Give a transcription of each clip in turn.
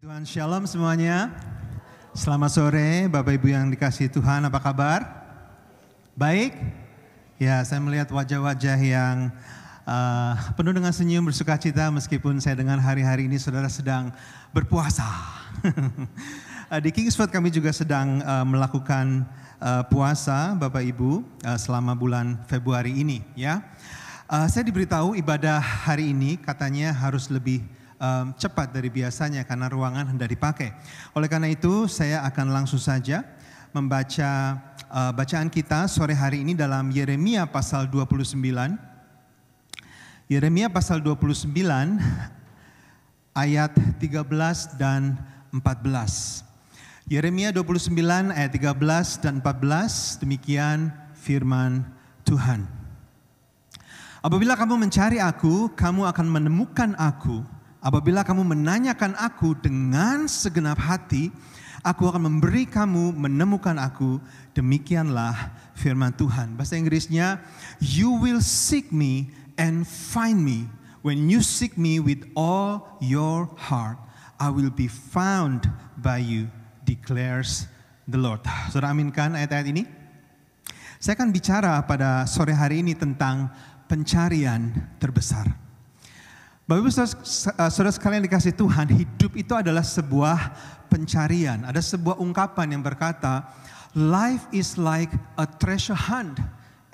Tuhan Shalom semuanya. Selamat sore Bapak Ibu yang dikasihi Tuhan, apa kabar? Baik? Ya, saya melihat wajah-wajah yang penuh dengan senyum bersukacita meskipun saya dengar hari-hari ini saudara sedang berpuasa. Di Kingsford kami juga sedang melakukan puasa Bapak Ibu selama bulan Februari ini ya. Saya diberitahu ibadah hari ini katanya harus lebih cepat dari biasanya karena ruangan hendak dipakai. Oleh karena itu saya akan langsung saja membaca bacaan kita sore hari ini dalam Yeremia pasal 29. Yeremia pasal 29 ayat 13 dan 14. Yeremia 29 ayat 13 dan 14, demikian firman Tuhan. Apabila kamu mencari aku, kamu akan menemukan aku. Apabila kamu menanyakan aku dengan segenap hati, aku akan memberi kamu menemukan aku. Demikianlah firman Tuhan. Bahasa Inggrisnya, you will seek me and find me. When you seek me with all your heart, I will be found by you, declares the Lord. Saudara aminkan ayat-ayat ini? Saya akan bicara pada sore hari ini tentang pencarian terbesar. Bapak Ibu saudara sekalian dikasih Tuhan, hidup itu adalah sebuah pencarian. Ada sebuah ungkapan yang berkata, life is like a treasure hunt.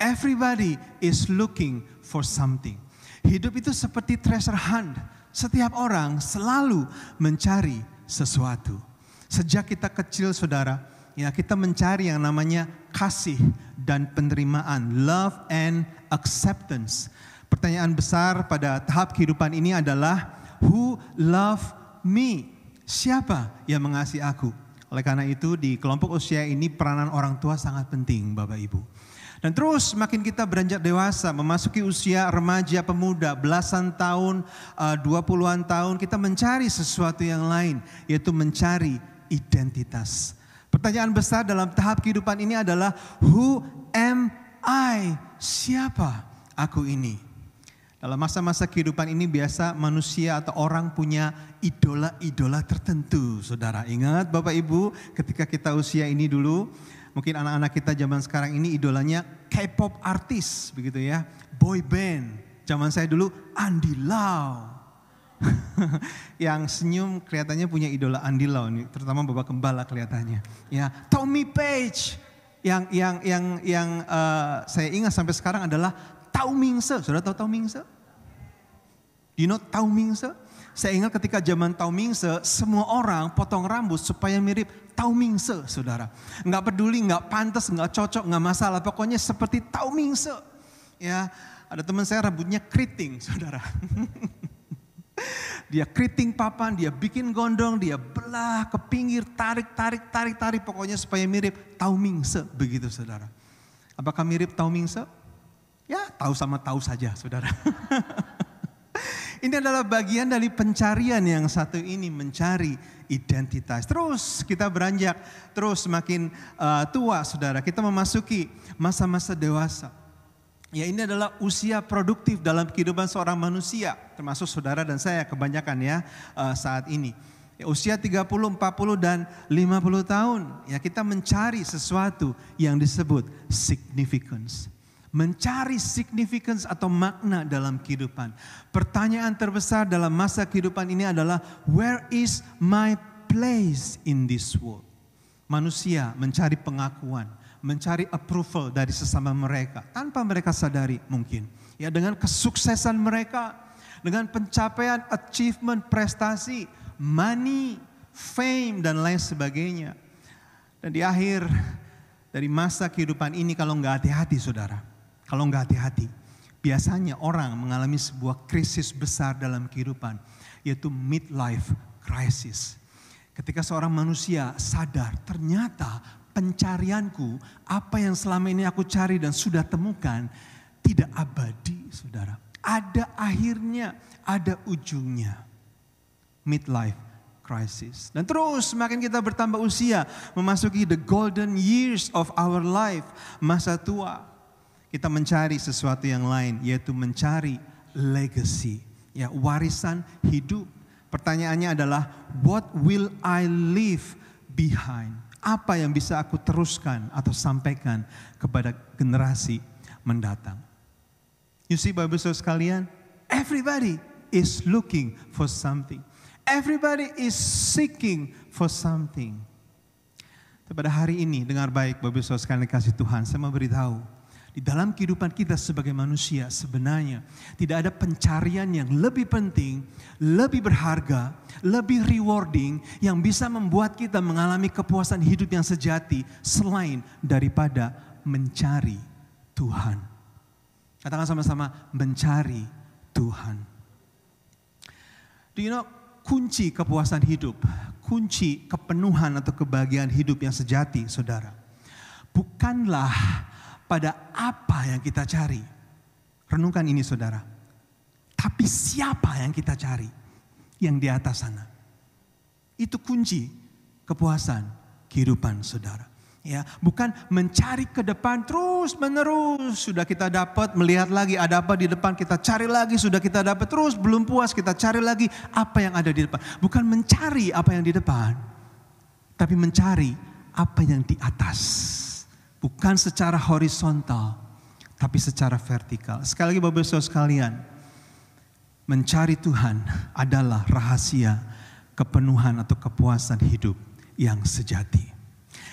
Everybody is looking for something. Hidup itu seperti treasure hunt. Setiap orang selalu mencari sesuatu. Sejak kita kecil saudara, ya kita mencari yang namanya kasih dan penerimaan, love and acceptance. Pertanyaan besar pada tahap kehidupan ini adalah, who love me? Siapa yang mengasihi aku? Oleh karena itu di kelompok usia ini peranan orang tua sangat penting Bapak Ibu. Dan terus makin kita beranjak dewasa, memasuki usia remaja, pemuda, belasan tahun, 20-an tahun, kita mencari sesuatu yang lain, yaitu mencari identitas. Pertanyaan besar dalam tahap kehidupan ini adalah, who am I? Siapa aku ini? Dalam masa-masa kehidupan ini biasa manusia atau orang punya idola-idola tertentu, saudara. Ingat Bapak Ibu, ketika kita usia ini dulu, mungkin anak-anak kita zaman sekarang ini idolanya K-pop artis, begitu ya, boy band. Zaman saya dulu Andy Lau. Yang senyum kelihatannya punya idola Andy Lau, terutama Bapak Gembala kelihatannya. Ya, Tommy Page. Yang saya ingat sampai sekarang adalah Tao Mingse. Saudara tahu Tao Mingse? You know Tao Mingse? Saya ingat ketika zaman Tao Mingse, semua orang potong rambut supaya mirip Tao Mingse, saudara. Enggak peduli, enggak pantas, enggak cocok, enggak masalah. Pokoknya seperti Tao Mingse. Ya, ada teman saya rambutnya keriting, saudara. Dia keriting papan, dia bikin gondrong, dia belah ke pinggir, tarik. Pokoknya supaya mirip Tao Mingse, begitu saudara. Apakah mirip Tao Mingse? Ya, tahu sama tahu saja, saudara. Ini adalah bagian dari pencarian yang satu ini, mencari identitas. Terus kita beranjak, terus semakin tua, saudara. Kita memasuki masa-masa dewasa. Ya, ini adalah usia produktif dalam kehidupan seorang manusia, termasuk saudara dan saya kebanyakan ya saat ini. Ya, usia 30, 40 dan 50 tahun, ya kita mencari sesuatu yang disebut significance. Mencari significance atau makna dalam kehidupan. Pertanyaan terbesar dalam masa kehidupan ini adalah, where is my place in this world? Manusia mencari pengakuan, mencari approval dari sesama mereka tanpa mereka sadari mungkin. Ya, dengan kesuksesan mereka, dengan pencapaian achievement, prestasi, money, fame dan lain sebagainya. Dan di akhir dari masa kehidupan ini kalau nggak hati-hati saudara, kalau nggak hati-hati, biasanya orang mengalami sebuah krisis besar dalam kehidupan, yaitu midlife crisis. Ketika seorang manusia sadar, ternyata pencarianku, apa yang selama ini aku cari dan sudah temukan, tidak abadi, saudara. Ada akhirnya, ada ujungnya. Midlife crisis. Dan terus semakin kita bertambah usia, memasuki the golden years of our life, masa tua. Kita mencari sesuatu yang lain, yaitu mencari legacy, ya warisan hidup. Pertanyaannya adalah, what will I leave behind? Apa yang bisa aku teruskan atau sampaikan kepada generasi mendatang? You see, Bapak Ibu sekalian, everybody is looking for something. Everybody is seeking for something. Tapi pada hari ini, dengar baik Bapak Ibu sekalian kasih Tuhan, saya mau beritahu, di dalam kehidupan kita sebagai manusia sebenarnya tidak ada pencarian yang lebih penting, lebih berharga, lebih rewarding yang bisa membuat kita mengalami kepuasan hidup yang sejati selain daripada mencari Tuhan. Katakan sama-sama, mencari Tuhan. Do you know, kunci kepuasan hidup, kunci kepenuhan atau kebahagiaan hidup yang sejati, saudara, bukanlah pada apa yang kita cari. Renungkan ini, saudara. Tapi siapa yang kita cari? Yang di atas sana. Itu kunci kepuasan kehidupan, saudara. Ya, bukan mencari ke depan terus menerus. Sudah kita dapat, melihat lagi ada apa di depan, kita cari lagi. Sudah kita dapat, terus belum puas, kita cari lagi apa yang ada di depan. Bukan mencari apa yang di depan, tapi mencari apa yang di atas. Bukan secara horizontal, tapi secara vertikal. Sekali lagi Bapak Ibu sekalian, mencari Tuhan adalah rahasia kepenuhan atau kepuasan hidup yang sejati.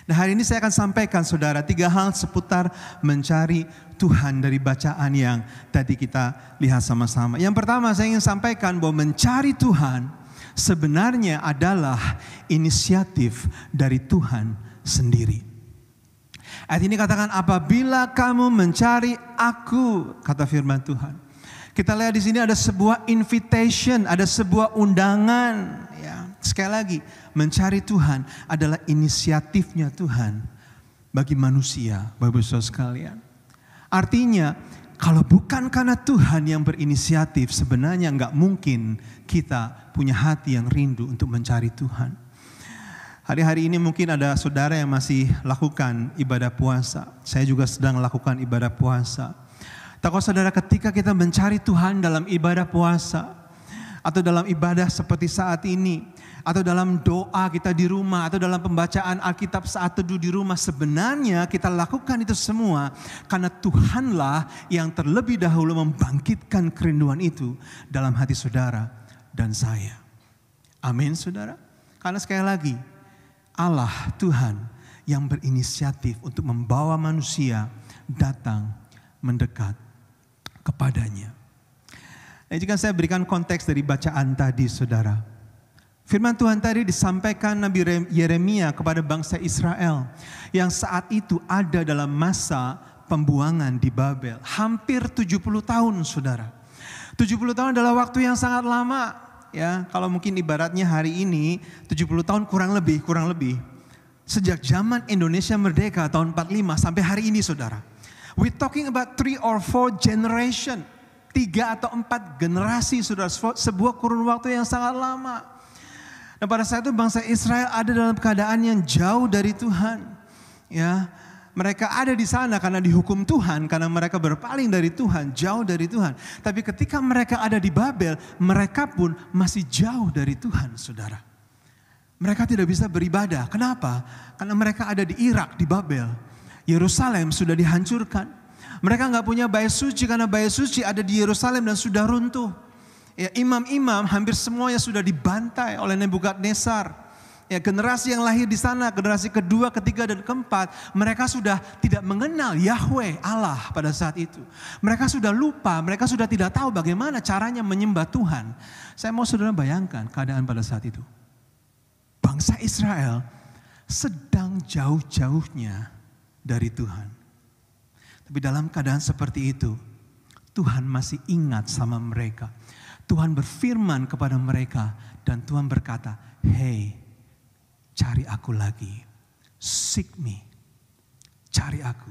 Nah, hari ini saya akan sampaikan saudara 3 hal seputar mencari Tuhan dari bacaan yang tadi kita lihat sama-sama. Yang pertama saya ingin sampaikan bahwa mencari Tuhan sebenarnya adalah inisiatif dari Tuhan sendiri. Ayat ini katakan, apabila kamu mencari aku, kata firman Tuhan. Kita lihat di sini ada sebuah invitation, ada sebuah undangan. Ya, sekali lagi, mencari Tuhan adalah inisiatifnya Tuhan bagi manusia, Bapak Ibu sekalian. Artinya, kalau bukan karena Tuhan yang berinisiatif, sebenarnya nggak mungkin kita punya hati yang rindu untuk mencari Tuhan. Hari-hari ini mungkin ada saudara yang masih lakukan ibadah puasa. Saya juga sedang lakukan ibadah puasa. Takut saudara, ketika kita mencari Tuhan dalam ibadah puasa, atau dalam ibadah seperti saat ini, atau dalam doa kita di rumah, atau dalam pembacaan Alkitab saat teduh di rumah, sebenarnya kita lakukan itu semua karena Tuhanlah yang terlebih dahulu membangkitkan kerinduan itu dalam hati saudara dan saya. Amin, saudara. Karena sekali lagi, Allah Tuhan yang berinisiatif untuk membawa manusia datang mendekat kepadanya. Nah, jika saya berikan konteks dari bacaan tadi, saudara, firman Tuhan tadi disampaikan Nabi Yeremia kepada bangsa Israel yang saat itu ada dalam masa pembuangan di Babel. Hampir 70 tahun, saudara. 70 tahun adalah waktu yang sangat lama. Ya, kalau mungkin ibaratnya hari ini 70 tahun kurang lebih. Sejak zaman Indonesia merdeka tahun 45 sampai hari ini, saudara. We talking about 3 or 4 generation. 3 atau 4 generasi, saudara. Sebuah kurun waktu yang sangat lama. Dan pada saat itu bangsa Israel ada dalam keadaan yang jauh dari Tuhan. Ya, mereka ada di sana karena dihukum Tuhan, karena mereka berpaling dari Tuhan, jauh dari Tuhan. Tapi ketika mereka ada di Babel, mereka pun masih jauh dari Tuhan, saudara. Mereka tidak bisa beribadah. Kenapa? Karena mereka ada di Irak, di Babel. Yerusalem sudah dihancurkan. Mereka nggak punya bait suci karena bait suci ada di Yerusalem dan sudah runtuh. Ya, imam-imam hampir semuanya sudah dibantai oleh Nebukadnezar. Ya, generasi yang lahir di sana, generasi kedua, ketiga, dan keempat, mereka sudah tidak mengenal Yahweh Allah pada saat itu. Mereka sudah lupa, mereka sudah tidak tahu bagaimana caranya menyembah Tuhan. Saya mau saudara bayangkan keadaan pada saat itu. Bangsa Israel sedang jauh-jauhnya dari Tuhan. Tapi dalam keadaan seperti itu, Tuhan masih ingat sama mereka. Tuhan berfirman kepada mereka dan Tuhan berkata, hey, cari aku lagi. Seek me. Cari aku.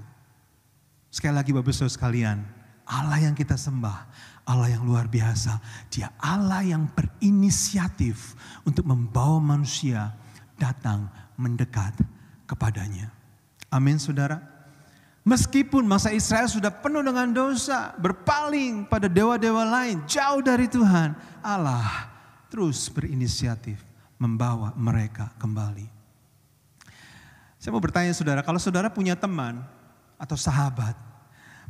Sekali lagi Bapak Ibu sekalian, Allah yang kita sembah, Allah yang luar biasa. Dia Allah yang berinisiatif untuk membawa manusia datang mendekat kepadanya. Amin, saudara. Meskipun bangsa Israel sudah penuh dengan dosa, berpaling pada dewa-dewa lain, jauh dari Tuhan, Allah terus berinisiatif membawa mereka kembali. Saya mau bertanya saudara, kalau saudara punya teman atau sahabat,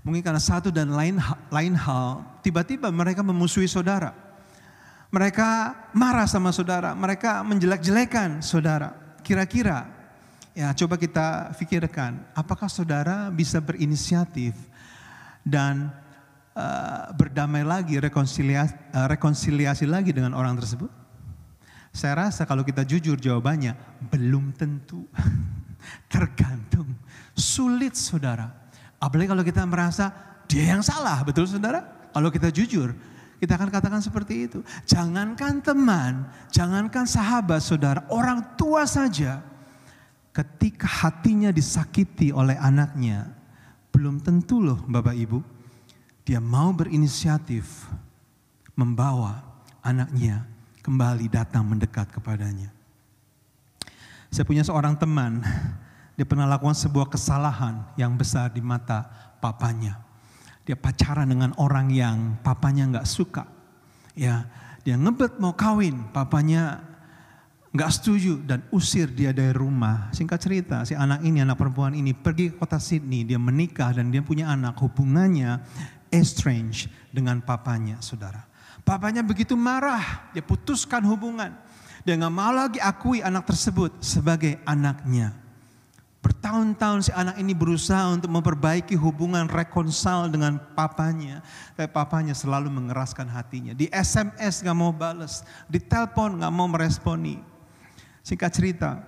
mungkin karena satu dan lain hal, tiba-tiba mereka memusuhi saudara. Mereka marah sama saudara, mereka menjelek-jelekan saudara. Kira-kira, ya coba kita pikirkan, apakah saudara bisa berinisiatif dan berdamai lagi, rekonsiliasi lagi dengan orang tersebut? Saya rasa kalau kita jujur jawabannya, belum tentu. Tergantung, sulit saudara. Apalagi kalau kita merasa dia yang salah, betul saudara? Kalau kita jujur, kita akan katakan seperti itu. Jangankan teman, jangankan sahabat saudara, orang tua saja. Ketika hatinya disakiti oleh anaknya, belum tentu loh Bapak Ibu, dia mau berinisiatif membawa anaknya kembali datang mendekat kepadanya. Saya punya seorang teman, dia pernah lakukan sebuah kesalahan yang besar di mata papanya. Dia pacaran dengan orang yang papanya nggak suka. Ya, dia ngebet mau kawin, papanya nggak setuju dan usir dia dari rumah. Singkat cerita, si anak perempuan ini pergi ke kota Sydney, dia menikah dan dia punya anak. Hubungannya estranged dengan papanya, saudara. Papanya begitu marah, dia putuskan hubungan. Dia gak mau lagi akui anak tersebut sebagai anaknya. Bertahun-tahun si anak ini berusaha untuk memperbaiki hubungan rekonsal dengan papanya. Tapi papanya selalu mengeraskan hatinya. Di SMS gak mau balas, di telepon gak mau meresponi. Singkat cerita,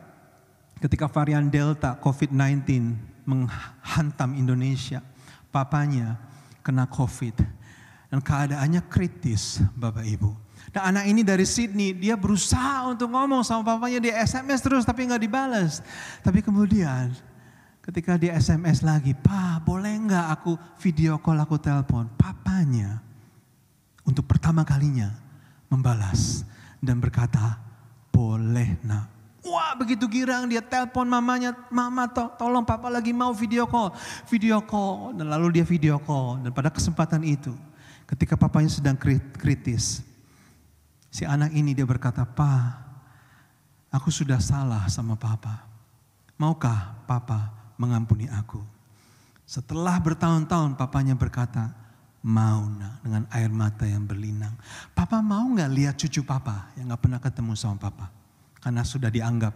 ketika varian Delta COVID-19 menghantam Indonesia, papanya kena COVID. Dan keadaannya kritis Bapak Ibu. Dan anak ini dari Sydney, dia berusaha untuk ngomong sama papanya, dia SMS terus tapi gak dibalas. Tapi kemudian ketika dia SMS lagi, "Pa, boleh gak aku video call, aku telepon?" Papanya untuk pertama kalinya membalas dan berkata, "Boleh nak." Wah, begitu girang dia telepon mamanya, "Mama tolong papa lagi mau video call." Video call, dan lalu dia video call. Dan pada kesempatan itu, ketika papanya sedang kritis, si anak ini dia berkata, "Pa, aku sudah salah sama papa. Maukah papa mengampuni aku?" Setelah bertahun-tahun papanya berkata, "Mau nak," dengan air mata yang berlinang. "Papa mau gak lihat cucu papa yang gak pernah ketemu sama papa? Karena sudah dianggap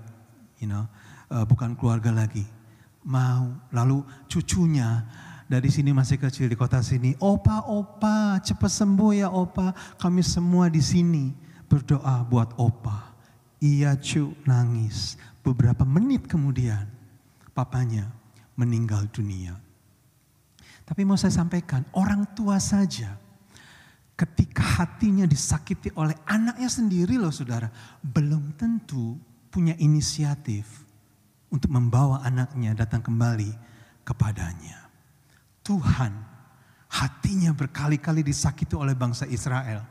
bukan keluarga lagi." Mau. Lalu cucunya dari sini masih kecil di kota sini, "Opa, cepat sembuh ya opa. Kami semua di sini berdoa buat opa." Iya cu, nangis. Beberapa menit kemudian papanya meninggal dunia. Tapi mau saya sampaikan, orang tua saja ketika hatinya disakiti oleh anaknya sendiri loh saudara, belum tentu punya inisiatif untuk membawa anaknya datang kembali kepadanya. Tuhan hatinya berkali-kali disakiti oleh bangsa Israel.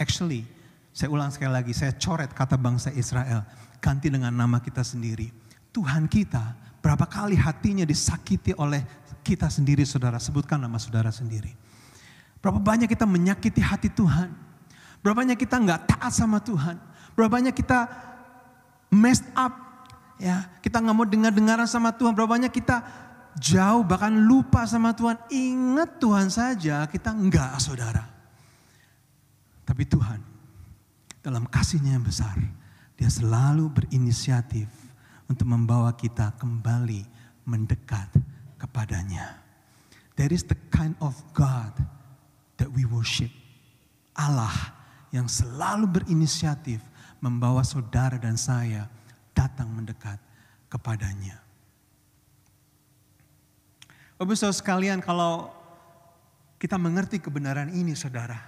Actually, saya ulang sekali lagi, saya coret kata bangsa Israel, ganti dengan nama kita sendiri. Tuhan kita berapa kali hatinya disakiti oleh kita sendiri saudara, sebutkan nama saudara sendiri. Berapa banyak kita menyakiti hati Tuhan, berapa banyak kita gak taat sama Tuhan, berapa banyak kita messed up, ya kita gak mau dengar-dengaran sama Tuhan, berapa banyak kita jauh bahkan lupa sama Tuhan. Ingat Tuhan saja kita enggak saudara. Tapi Tuhan dalam kasih-Nya yang besar, Dia selalu berinisiatif untuk membawa kita kembali mendekat kepadanya. That is the kind of God that we worship. Allah yang selalu berinisiatif membawa saudara dan saya datang mendekat kepadanya. Bapak Saudara sekalian, kalau kita mengerti kebenaran ini saudara,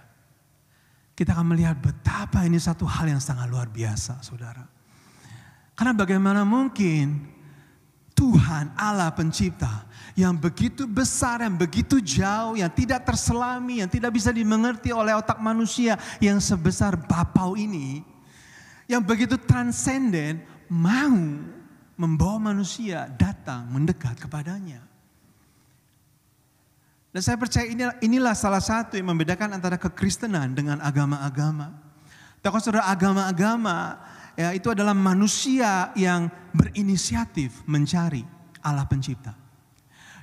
kita akan melihat betapa ini satu hal yang sangat luar biasa saudara. Karena bagaimana mungkin Tuhan Allah pencipta yang begitu besar, yang begitu jauh, yang tidak terselami, yang tidak bisa dimengerti oleh otak manusia yang sebesar bapau ini, yang begitu transenden, mau membawa manusia datang mendekat kepadanya. Dan saya percaya inilah salah satu yang membedakan antara kekristenan dengan agama-agama. Tahu saudara, agama-agama ya itu adalah manusia yang berinisiatif mencari Allah pencipta.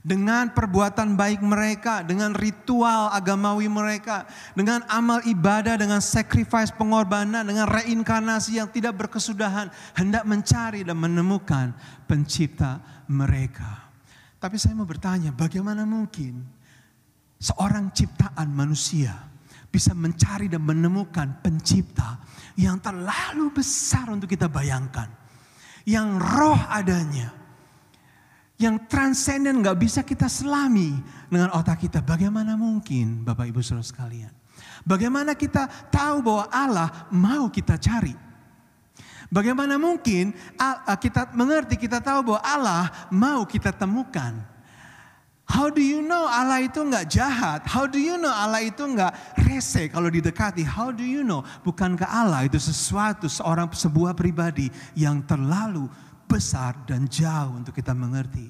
Dengan perbuatan baik mereka, dengan ritual agamawi mereka, dengan amal ibadah, dengan sacrifice pengorbanan, dengan reinkarnasi yang tidak berkesudahan, hendak mencari dan menemukan pencipta mereka. Tapi saya mau bertanya, bagaimana mungkin seorang ciptaan manusia bisa mencari dan menemukan pencipta yang terlalu besar untuk kita bayangkan, yang roh adanya, yang transenden gak bisa kita selami dengan otak kita. Bagaimana mungkin Bapak Ibu Saudara sekalian? Bagaimana kita tahu bahwa Allah mau kita cari? Bagaimana mungkin kita mengerti, kita tahu bahwa Allah mau kita temukan? How do you know Allah itu gak jahat? How do you know Allah itu gak rese kalau didekati? How do you know? Bukankah Allah itu sebuah pribadi yang terlalu besar dan jauh untuk kita mengerti.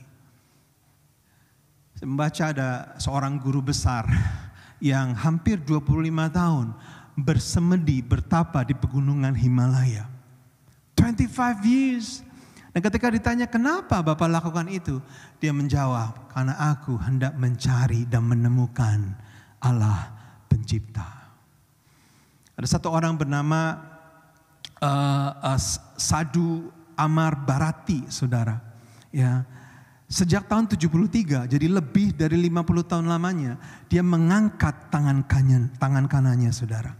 Saya membaca ada seorang guru besar yang hampir 25 tahun bersemedi, bertapa di pegunungan Himalaya. 25 years. Dan ketika ditanya kenapa Bapak lakukan itu, dia menjawab, karena aku hendak mencari dan menemukan Allah pencipta. Ada satu orang bernama Sadhu Amar Bharati, saudara. Ya, sejak tahun 73, jadi lebih dari 50 tahun lamanya, dia mengangkat tangan kanannya, saudara.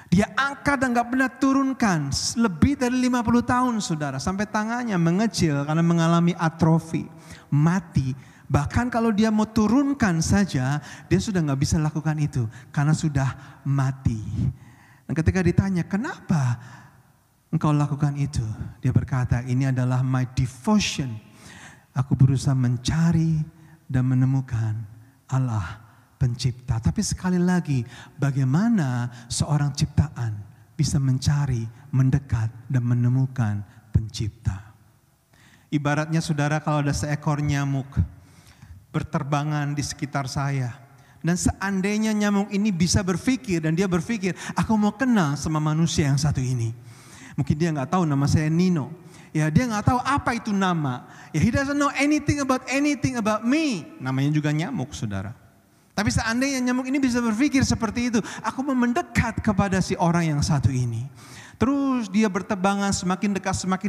Dia angkat dan gak pernah turunkan lebih dari 50 tahun, saudara. Sampai tangannya mengecil karena mengalami atrofi, mati. Bahkan kalau dia mau turunkan saja, dia sudah gak bisa lakukan itu karena sudah mati. Dan ketika ditanya, kenapa engkau lakukan itu? Dia berkata, ini adalah my devotion. Aku berusaha mencari dan menemukan Allah pencipta. Tapi sekali lagi, bagaimana seorang ciptaan bisa mencari, mendekat dan menemukan pencipta? Ibaratnya saudara, kalau ada seekor nyamuk berterbangan di sekitar saya. Dan seandainya nyamuk ini bisa berpikir, dan dia berpikir, aku mau kenal sama manusia yang satu ini. Mungkin dia gak tahu nama saya Nino. Ya, dia gak tahu apa itu nama. Ya, he doesn't know anything about me. Namanya juga nyamuk, saudara. Tapi seandainya nyamuk ini bisa berpikir seperti itu, aku mau mendekat kepada si orang yang satu ini. Terus dia berterbangan semakin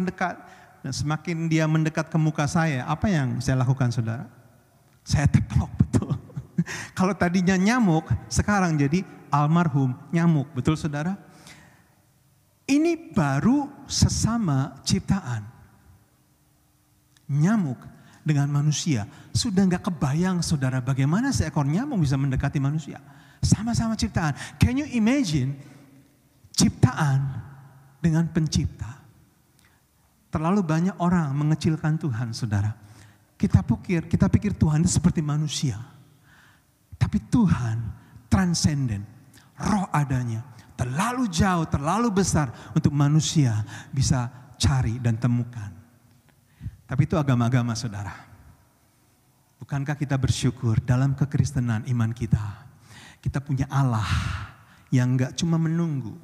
dekat. Dan semakin dia mendekat ke muka saya, apa yang saya lakukan, saudara? Saya tepok, betul. Kalau tadinya nyamuk, sekarang jadi almarhum nyamuk, betul saudara? Ini baru sesama ciptaan. Nyamuk dengan manusia. Sudah gak kebayang saudara bagaimana seekor nyamuk bisa mendekati manusia. Sama-sama ciptaan. Can you imagine ciptaan dengan pencipta? Terlalu banyak orang mengecilkan Tuhan, saudara. Kita pikir Tuhan itu seperti manusia. Tapi Tuhan transenden, roh adanya, terlalu jauh, terlalu besar untuk manusia bisa cari dan temukan. Tapi itu agama-agama, saudara. Bukankah kita bersyukur dalam kekristenan iman kita? Kita punya Allah yang gak cuma menunggu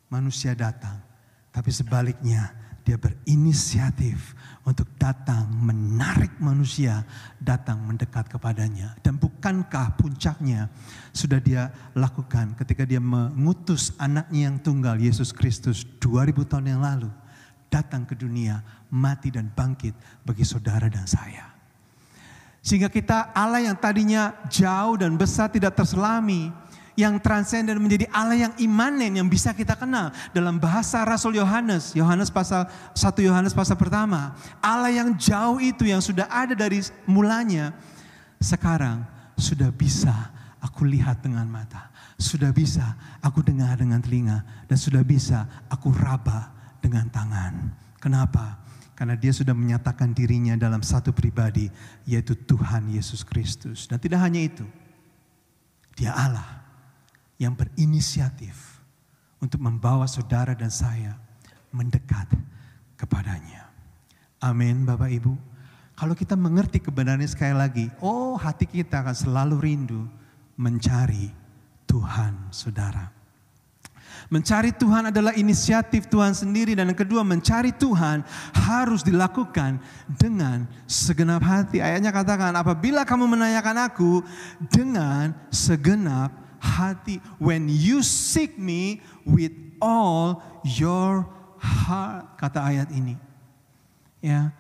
manusia datang, tapi sebaliknya dia berinisiatif untuk datang menarik manusia datang mendekat kepadanya. Dan bukankah puncaknya sudah dia lakukan ketika dia mengutus anaknya yang tunggal Yesus Kristus 2000 tahun yang lalu datang ke dunia, mati dan bangkit bagi saudara dan saya. Sehingga kita Allah yang tadinya jauh dan besar tidak terselami, yang transenden menjadi Allah yang imanen yang bisa kita kenal. Dalam bahasa Rasul Yohanes pasal 1 Yohanes pasal pertama, Allah yang jauh itu yang sudah ada dari mulanya, sekarang sudah bisa aku lihat dengan mata, sudah bisa aku dengar dengan telinga, dan sudah bisa aku raba dengan tangan. Kenapa? Karena dia sudah menyatakan dirinya dalam satu pribadi, yaitu Tuhan Yesus Kristus. Dan tidak hanya itu, dia Allah yang berinisiatif untuk membawa saudara dan saya mendekat kepadanya. Amin, Bapak Ibu. Kalau kita mengerti kebenarannya sekali lagi, hati kita akan selalu rindu mencari Tuhan, saudara. Mencari Tuhan adalah inisiatif Tuhan sendiri. Dan yang kedua, mencari Tuhan harus dilakukan dengan segenap hati. Ayatnya katakan, apabila kamu menanyakan aku dengan segenap hati. When you seek me with all your heart. Kata ayat ini. Ya,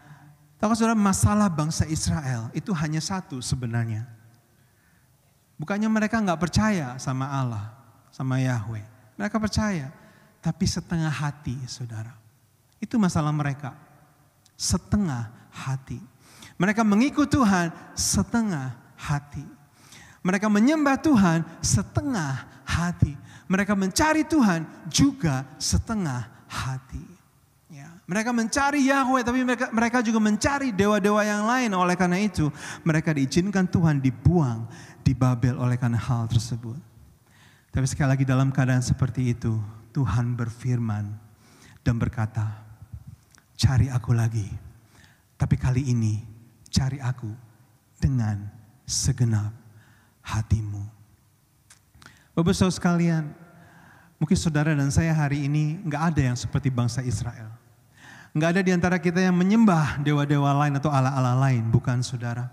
tahu saudara, masalah bangsa Israel itu hanya satu sebenarnya. Bukannya mereka nggak percaya sama Allah, sama Yahweh. Mereka percaya, tapi setengah hati, saudara. Itu masalah mereka. Setengah hati. Mereka mengikut Tuhan setengah hati. Mereka menyembah Tuhan setengah hati. Mereka mencari Tuhan juga setengah hati. Ya. Mereka mencari Yahweh, tapi mereka juga mencari dewa-dewa yang lain. Oleh karena itu, mereka diizinkan Tuhan dibuang di Babel oleh karena hal tersebut. Tapi sekali lagi dalam keadaan seperti itu, Tuhan berfirman dan berkata, cari aku lagi. Tapi kali ini, cari aku dengan segenap hatimu. Bapak saudara sekalian, mungkin saudara dan saya hari ini nggak ada yang seperti bangsa Israel. Nggak ada di antara kita yang menyembah dewa-dewa lain atau ala-ala lain, bukan saudara.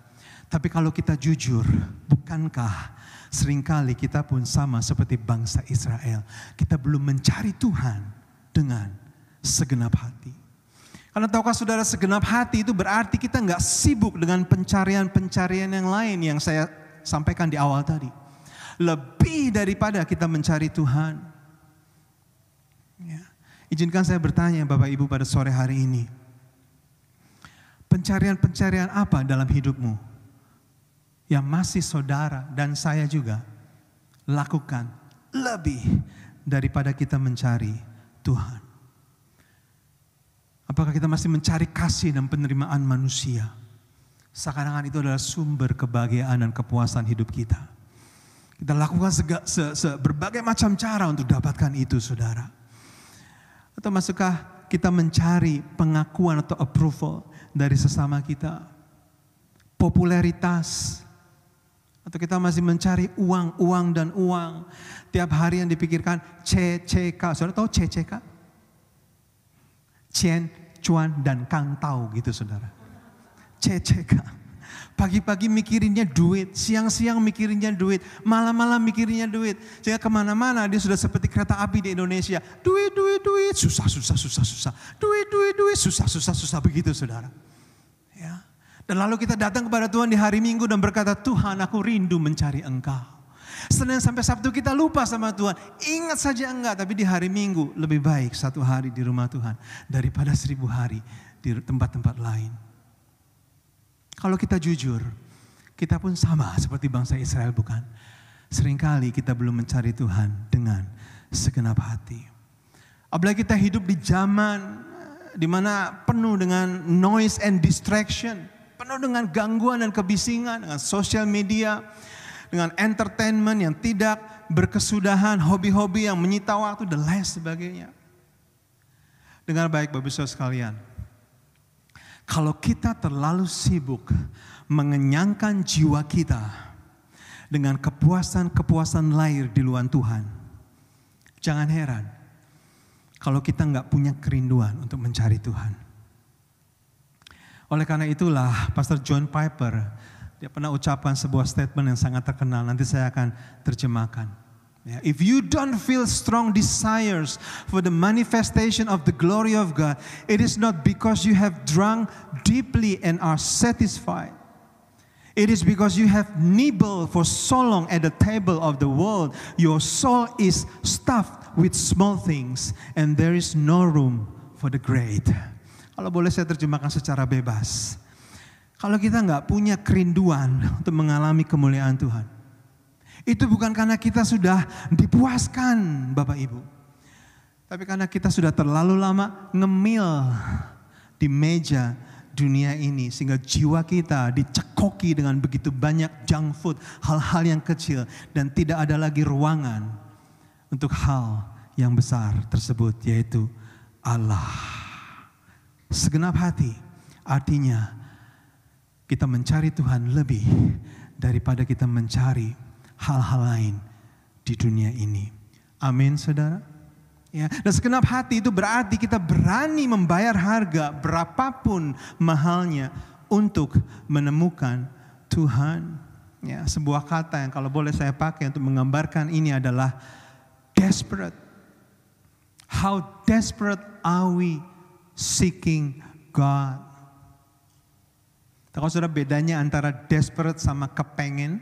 Tapi kalau kita jujur, bukankah seringkali kita pun sama seperti bangsa Israel. Kita belum mencari Tuhan dengan segenap hati. Karena tahukah saudara, segenap hati itu berarti kita nggak sibuk dengan pencarian-pencarian yang lain yang saya sampaikan di awal tadi. Lebih daripada kita mencari Tuhan. Ya. Izinkan saya bertanya Bapak Ibu pada sore hari ini. Pencarian-pencarian apa dalam hidupmu yang masih saudara dan saya juga lakukan lebih daripada kita mencari Tuhan? Apakah kita masih mencari kasih dan penerimaan manusia? Seakan-akan itu adalah sumber kebahagiaan dan kepuasan hidup kita. Kita lakukan berbagai macam cara untuk dapatkan itu, saudara. Atau maksudkah kita mencari pengakuan atau approval dari sesama kita? Popularitas. Atau kita masih mencari uang dan uang. Tiap hari yang dipikirkan CCK. Saudara tahu CCK? Cien, cuan, dan kantau gitu saudara. CCK. Pagi-pagi mikirinnya duit. Siang-siang mikirinnya duit. Malam-malam mikirinnya duit. Sehingga kemana-mana dia sudah seperti kereta api di Indonesia. Duit. Susah. Duit. Susah. Begitu saudara. Ya. Dan lalu kita datang kepada Tuhan di hari Minggu dan berkata, Tuhan aku rindu mencari Engkau. Senin sampai Sabtu kita lupa sama Tuhan. Ingat saja enggak, tapi di hari Minggu lebih baik satu hari di rumah Tuhan daripada 1000 hari di tempat-tempat lain. Kalau kita jujur, kita pun sama seperti bangsa Israel, bukan? Seringkali kita belum mencari Tuhan dengan segenap hati. Apalagi kita hidup di zaman di mana penuh dengan noise and distraction. Penuh dengan gangguan dan kebisingan, dengan sosial media, dengan entertainment yang tidak berkesudahan, hobi-hobi yang menyita waktu, dan lain sebagainya. Dengar baik Bapak Ibu sekalian, kalau kita terlalu sibuk mengenyangkan jiwa kita dengan kepuasan-kepuasan lahir di luar Tuhan, jangan heran kalau kita nggak punya kerinduan untuk mencari Tuhan. Oleh karena itulah Pastor John Piper, dia pernah ucapkan sebuah statement yang sangat terkenal, nanti saya akan terjemahkan. If you don't feel strong desires for the manifestation of the glory of God, it is not because you have drunk deeply and are satisfied. It is because you have nibbled for so long at the table of the world. Your soul is stuffed with small things and there is no room for the great. Kalau boleh saya terjemahkan secara bebas. Kalau kita nggak punya kerinduan untuk mengalami kemuliaan Tuhan, itu bukan karena kita sudah dipuaskan Bapak Ibu. Tapi karena kita sudah terlalu lama ngemil di meja dunia ini. Sehingga jiwa kita dicekoki dengan begitu banyak junk food, hal-hal yang kecil. Dan tidak ada lagi ruangan untuk hal yang besar tersebut, yaitu Allah. Segenap hati artinya kita mencari Tuhan lebih daripada kita mencari hal-hal lain di dunia ini. Amin saudara. Ya, dan segenap hati itu berarti kita berani membayar harga berapapun mahalnya untuk menemukan Tuhan. Ya, sebuah kata yang kalau boleh saya pakai untuk menggambarkan ini adalah desperate. How desperate are we seeking God? Tahu saudara bedanya antara desperate sama kepengen?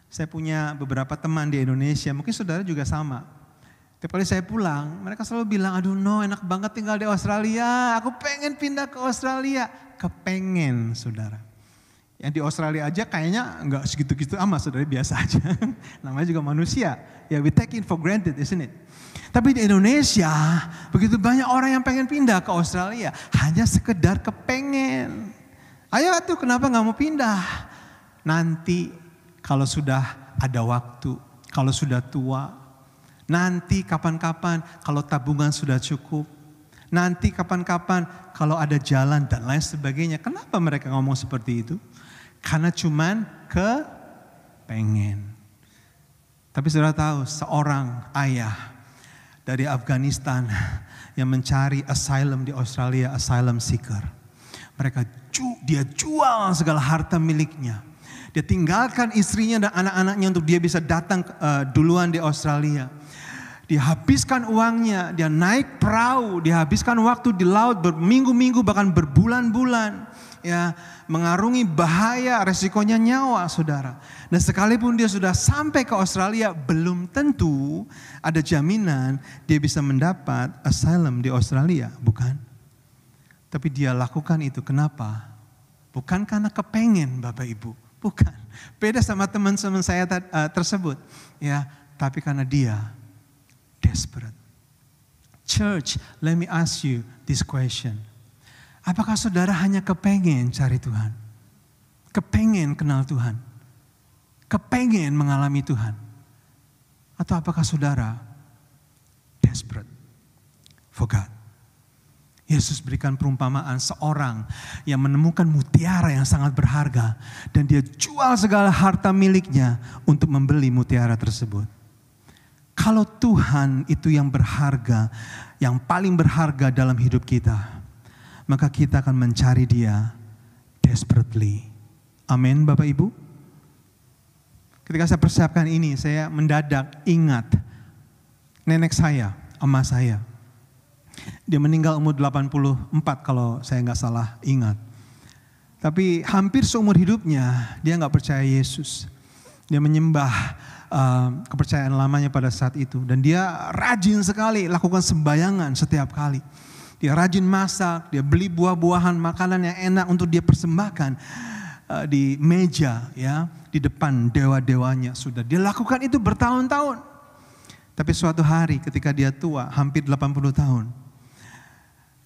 Saya punya beberapa teman di Indonesia, mungkin saudara juga sama. Tiap kali saya pulang, mereka selalu bilang, aduh no enak banget tinggal di Australia, aku pengen pindah ke Australia. Kepengen saudara. Yang di Australia aja kayaknya enggak segitu-gitu amat saudara, biasa aja. Namanya juga manusia, ya we take it for granted, isn't it? Tapi di Indonesia, begitu banyak orang yang pengen pindah ke Australia, hanya sekedar kepengen. Ayo tuh kenapa gak mau pindah? Nanti kalau sudah ada waktu, kalau sudah tua, nanti kapan-kapan kalau tabungan sudah cukup. Nanti kapan-kapan kalau ada jalan dan lain sebagainya. Kenapa mereka ngomong seperti itu? Karena cuman kepengen. Tapi saudara tahu seorang ayah dari Afghanistan yang mencari asylum di Australia, asylum seeker. Dia jual segala harta miliknya. Dia tinggalkan istrinya dan anak-anaknya untuk dia bisa datang duluan di Australia. Dia habiskan uangnya, dia naik perahu, dia habiskan waktu di laut berminggu-minggu bahkan berbulan-bulan. Ya, mengarungi bahaya, resikonya nyawa saudara. Dan sekalipun dia sudah sampai ke Australia, belum tentu ada jaminan dia bisa mendapat asylum di Australia, bukan? Tapi dia lakukan itu, kenapa? Bukan karena kepengen Bapak Ibu, bukan. Beda sama teman-teman saya tersebut, ya. Tapi karena dia desperate. Church, let me ask you this question. Apakah saudara hanya kepengen cari Tuhan? Kepengen kenal Tuhan? Kepengen mengalami Tuhan? Atau apakah saudara desperate for God? Yesus berikan perumpamaan seorang yang menemukan mutiara yang sangat berharga. Dan dia jual segala harta miliknya untuk membeli mutiara tersebut. Kalau Tuhan itu yang berharga, yang paling berharga dalam hidup kita, maka kita akan mencari Dia desperately. Amin Bapak Ibu. Ketika saya persiapkan ini, saya mendadak ingat nenek saya, emak saya. Dia meninggal umur 84 kalau saya nggak salah ingat. Tapi hampir seumur hidupnya dia nggak percaya Yesus. Dia menyembah kepercayaan lamanya pada saat itu. Dan dia rajin sekali lakukan sembayangan setiap kali. Dia rajin masak, dia beli buah-buahan, makanan yang enak untuk dia persembahkan di meja, ya, di depan dewa-dewanya. Sudah dia lakukan itu bertahun-tahun. Tapi suatu hari ketika dia tua, hampir 80 tahun.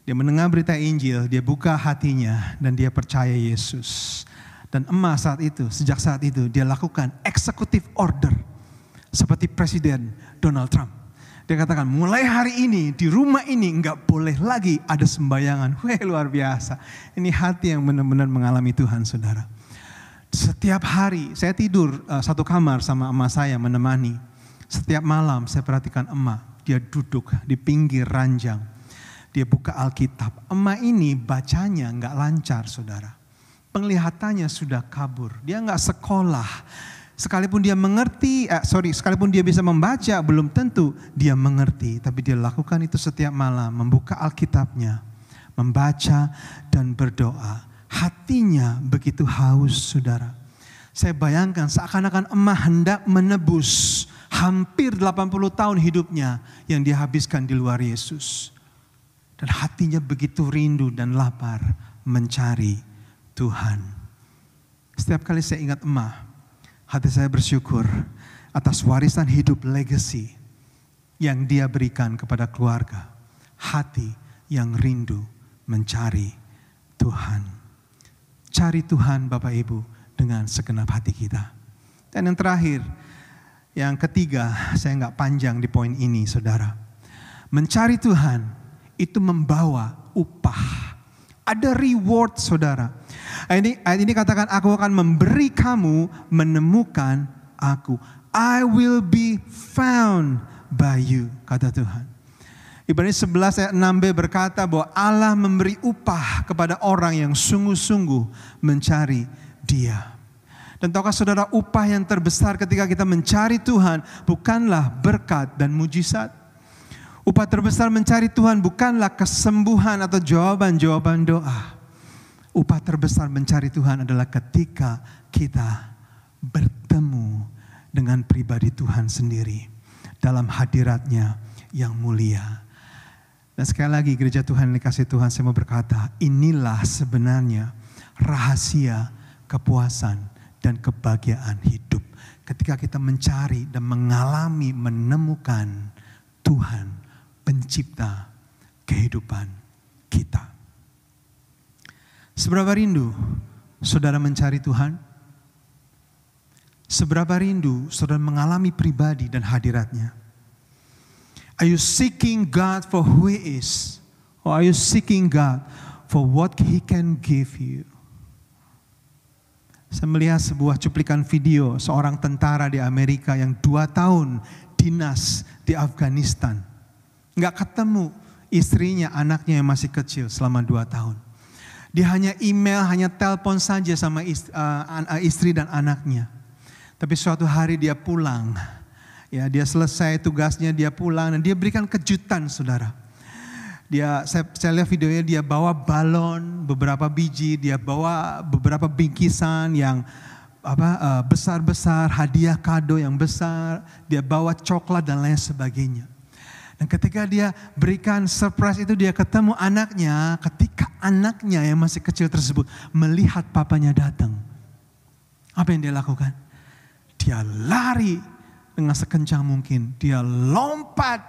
Dia mendengar berita Injil, dia buka hatinya dan dia percaya Yesus. Dan emas saat itu, sejak saat itu dia lakukan executive order. Seperti Presiden Donald Trump. Dia katakan mulai hari ini di rumah ini enggak boleh lagi ada sembayangan. Wah luar biasa. Ini hati yang benar-benar mengalami Tuhan saudara. Setiap hari saya tidur satu kamar sama emak saya menemani. Setiap malam saya perhatikan emak. Dia duduk di pinggir ranjang. Dia buka Alkitab. Emak ini bacanya enggak lancar saudara. Penglihatannya sudah kabur. Dia enggak sekolah. Sekalipun dia sekalipun dia bisa membaca, belum tentu dia mengerti. Tapi dia lakukan itu setiap malam, membuka Alkitabnya, membaca dan berdoa. Hatinya begitu haus, saudara. Saya bayangkan seakan-akan emak hendak menebus hampir 80 tahun hidupnya yang dia habiskan di luar Yesus. Dan hatinya begitu rindu dan lapar mencari Tuhan. Setiap kali saya ingat emak, hati saya bersyukur atas warisan hidup legacy yang dia berikan kepada keluarga. Hati yang rindu mencari Tuhan. Cari Tuhan Bapak Ibu dengan segenap hati kita. Dan yang terakhir, yang ketiga, saya nggak panjang di poin ini saudara. Mencari Tuhan itu membawa upah. Ada reward saudara. Ayat ini katakan aku akan memberi kamu menemukan aku. I will be found by you, kata Tuhan. Ibrani 11 ayat 6b berkata bahwa Allah memberi upah kepada orang yang sungguh-sungguh mencari Dia. Dan tahukah saudara, upah yang terbesar ketika kita mencari Tuhan bukanlah berkat dan mujizat. Upah terbesar mencari Tuhan bukanlah kesembuhan atau jawaban-jawaban doa. Upah terbesar mencari Tuhan adalah ketika kita bertemu dengan pribadi Tuhan sendiri dalam hadirat-Nya yang mulia. Dan sekali lagi gereja Tuhan yang dikasihi Tuhan, saya mau berkata, inilah sebenarnya rahasia kepuasan dan kebahagiaan hidup. Ketika kita mencari dan mengalami, menemukan Tuhan, pencipta kehidupan kita. Seberapa rindu saudara mencari Tuhan? Seberapa rindu saudara mengalami pribadi dan hadirat-Nya? Are you seeking God for who He is? Or are you seeking God for what He can give you? Saya melihat sebuah cuplikan video seorang tentara di Amerika yang 2 tahun dinas di Afghanistan. Nggak ketemu istrinya, anaknya yang masih kecil selama 2 tahun. Dia hanya email, hanya telepon saja sama istri dan anaknya. Tapi suatu hari dia pulang. Ya, dia selesai tugasnya, dia pulang dan dia berikan kejutan, saudara. Saya lihat videonya, dia bawa balon beberapa biji, dia bawa beberapa bingkisan yang besar-besar, hadiah kado yang besar, dia bawa coklat dan lain sebagainya. Dan ketika dia berikan surprise itu, dia ketemu anaknya. Ketika anaknya yang masih kecil tersebut melihat papanya datang, apa yang dia lakukan? Dia lari dengan sekencang mungkin, dia lompat,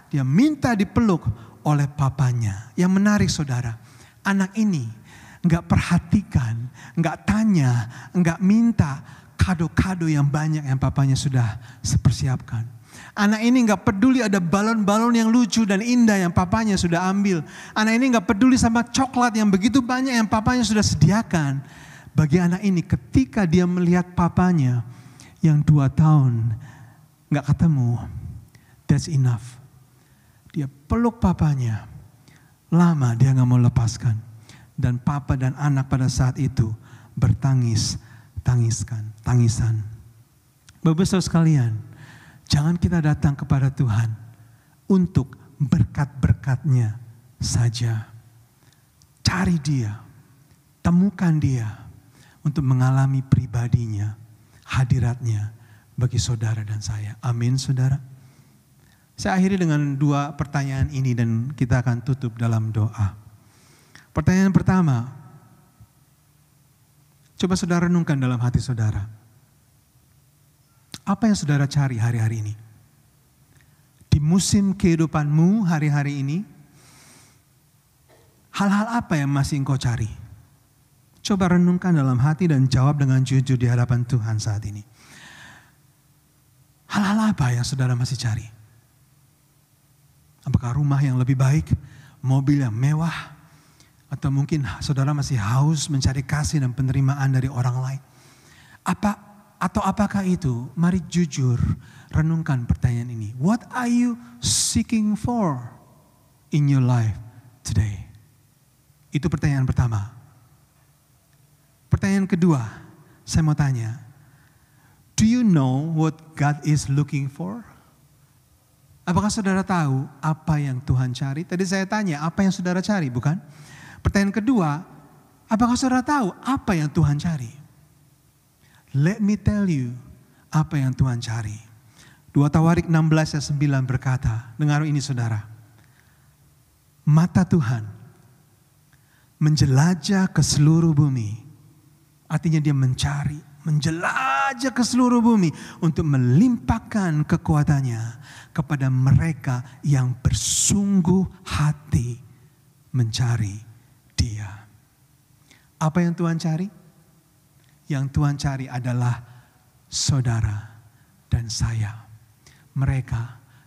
dia minta dipeluk oleh papanya. Yang menarik, saudara, anak ini enggak perhatikan, enggak tanya, enggak minta kado-kado yang banyak yang papanya sudah persiapkan. Anak ini enggak peduli ada balon-balon yang lucu dan indah yang papanya sudah ambil. Anak ini enggak peduli sama coklat yang begitu banyak yang papanya sudah sediakan. Bagi anak ini, ketika dia melihat papanya yang 2 tahun nggak ketemu, that's enough. Dia peluk papanya, lama dia nggak mau lepaskan. Dan papa dan anak pada saat itu tangisan. Bapak-bapak sekalian, jangan kita datang kepada Tuhan untuk berkat-berkat-Nya saja. Cari Dia, temukan Dia untuk mengalami pribadinya, hadirat-Nya bagi saudara dan saya. Amin, saudara. Saya akhiri dengan 2 pertanyaan ini dan kita akan tutup dalam doa. Pertanyaan pertama, coba saudara renungkan dalam hati saudara. Apa yang saudara cari hari-hari ini? Di musim kehidupanmu hari-hari ini, hal-hal apa yang masih engkau cari? Coba renungkan dalam hati dan jawab dengan jujur di hadapan Tuhan saat ini. Hal-hal apa yang saudara masih cari? Apakah rumah yang lebih baik, mobil yang mewah, atau mungkin saudara masih haus mencari kasih dan penerimaan dari orang lain? Apakah itu? Mari jujur renungkan pertanyaan ini. What are you seeking for in your life today? Itu pertanyaan pertama. Pertanyaan kedua, saya mau tanya. Do you know what God is looking for? Apakah saudara tahu apa yang Tuhan cari? Tadi saya tanya, apa yang saudara cari, bukan? Pertanyaan kedua, apakah saudara tahu apa yang Tuhan cari? Let me tell you apa yang Tuhan cari. 2 Tawarik 16 ayat 9 berkata, dengar ini saudara. Mata Tuhan menjelajah ke seluruh bumi. Artinya dia mencari, menjelajah ke seluruh bumi untuk melimpahkan kekuatannya kepada mereka yang bersungguh hati mencari Dia. Apa yang Tuhan cari? Yang Tuhan cari adalah saudara dan saya. Mereka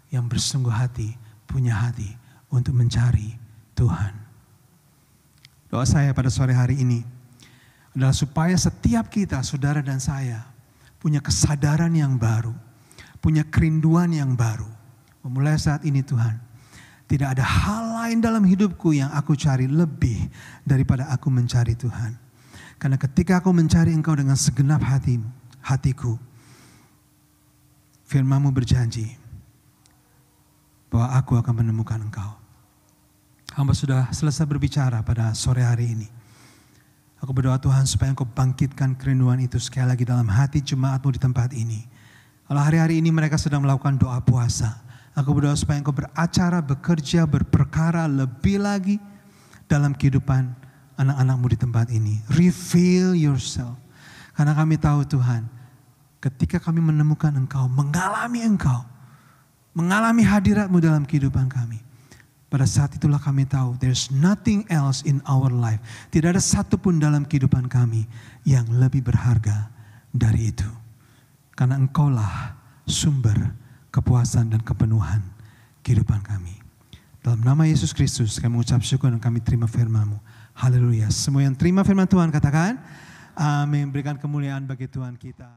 yang bersungguh hati, punya hati untuk mencari Tuhan. Doa saya pada sore hari ini adalah supaya setiap kita, saudara dan saya, punya kesadaran yang baru, punya kerinduan yang baru Mulai saat ini Tuhan, tidak ada hal lain dalam hidupku yang aku cari lebih daripada aku mencari Tuhan. Karena ketika aku mencari Engkau dengan segenap hatiku, firman-Mu berjanji bahwa aku akan menemukan Engkau. Hamba sudah selesai berbicara pada sore hari ini. Aku berdoa Tuhan supaya Engkau bangkitkan kerinduan itu sekali lagi dalam hati jemaat-Mu di tempat ini. Kalau hari-hari ini mereka sedang melakukan doa puasa, aku berdoa supaya Engkau beracara, bekerja, berperkara lebih lagi dalam kehidupan anak-anak-Mu di tempat ini. Reveal yourself. Karena kami tahu Tuhan, ketika kami menemukan Engkau, mengalami hadirat-Mu dalam kehidupan kami, pada saat itulah kami tahu there's nothing else in our life. Tidak ada satupun dalam kehidupan kami yang lebih berharga dari itu. Karena Engkaulah sumber kepuasan dan kepenuhan kehidupan kami. Dalam nama Yesus Kristus kami mengucap syukur dan kami terima firman-Mu. Haleluya. Semua yang terima firman Tuhan katakan amin. Berikan kemuliaan bagi Tuhan kita.